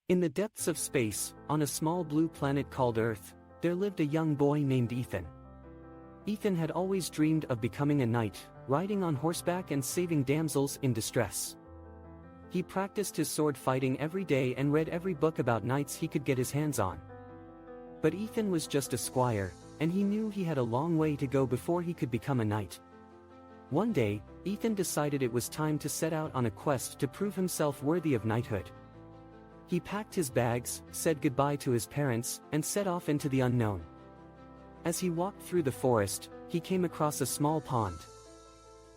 In the depths of space, on a small blue planet called Earth, there lived a young boy named Ethan. Ethan had always dreamed of becoming a knight, riding on horseback and saving damsels in distress. He practiced his sword fighting every day and read every book about knights he could get his hands on. But Ethan was just a squire, and he knew he had a long way to go before he could become a knight. One day, Ethan decided it was time to set out on a quest to prove himself worthy of knighthood. He packed his bags, said goodbye to his parents, and set off into the unknown. As he walked through the forest, he came across a small pond.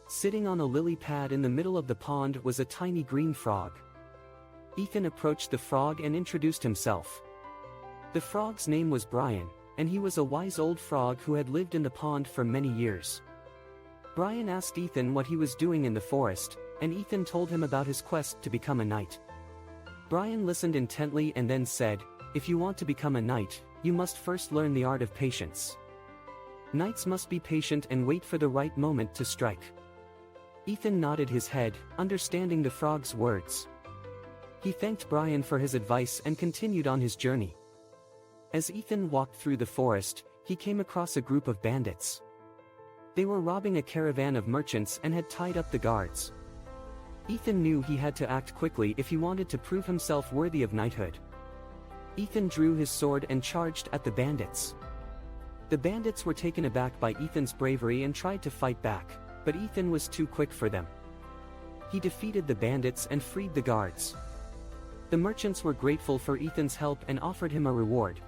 Sitting on a lily pad in the middle of the pond was a tiny green frog. Ethan approached the frog and introduced himself. The frog's name was Brian, and he was a wise old frog who had lived in the pond for many years. Brian asked Ethan what he was doing in the forest, and Ethan told him about his quest to become a knight. Brian listened intently and then said, "If you want to become a knight, you must first learn the art of patience. Knights must be patient and wait for the right moment to strike." Ethan nodded his head, understanding the frog's words. He thanked Brian for his advice and continued on his journey. As Ethan walked through the forest, he came across a group of bandits. They were robbing a caravan of merchants and had tied up the guards. Ethan knew he had to act quickly if he wanted to prove himself worthy of knighthood. Ethan drew his sword and charged at the bandits. The bandits were taken aback by Ethan's bravery and tried to fight back, but Ethan was too quick for them. He defeated the bandits and freed the guards. The merchants were grateful for Ethan's help and offered him a reward.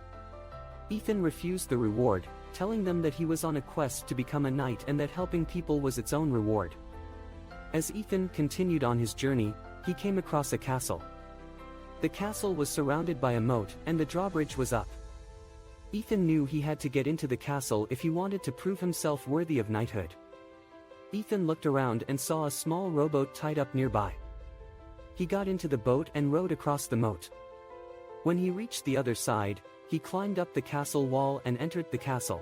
Ethan refused the reward, telling them that he was on a quest to become a knight and that helping people was its own reward. As Ethan continued on his journey, he came across a castle. The castle was surrounded by a moat and the drawbridge was up. Ethan knew he had to get into the castle if he wanted to prove himself worthy of knighthood. Ethan looked around and saw a small rowboat tied up nearby. He got into the boat and rowed across the moat. When he reached the other side, he climbed up the castle wall and entered the castle.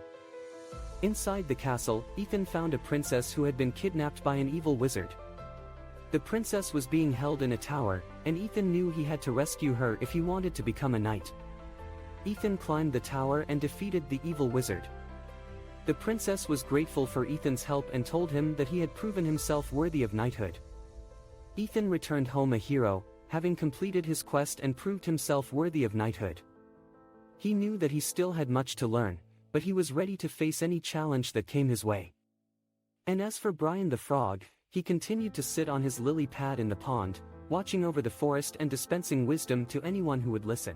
Inside the castle, Ethan found a princess who had been kidnapped by an evil wizard. The princess was being held in a tower, and Ethan knew he had to rescue her if he wanted to become a knight. Ethan climbed the tower and defeated the evil wizard. The princess was grateful for Ethan's help and told him that he had proven himself worthy of knighthood. Ethan returned home a hero, having completed his quest and proved himself worthy of knighthood. He knew that he still had much to learn, but he was ready to face any challenge that came his way. And as for Brian the frog, he continued to sit on his lily pad in the pond, watching over the forest and dispensing wisdom to anyone who would listen.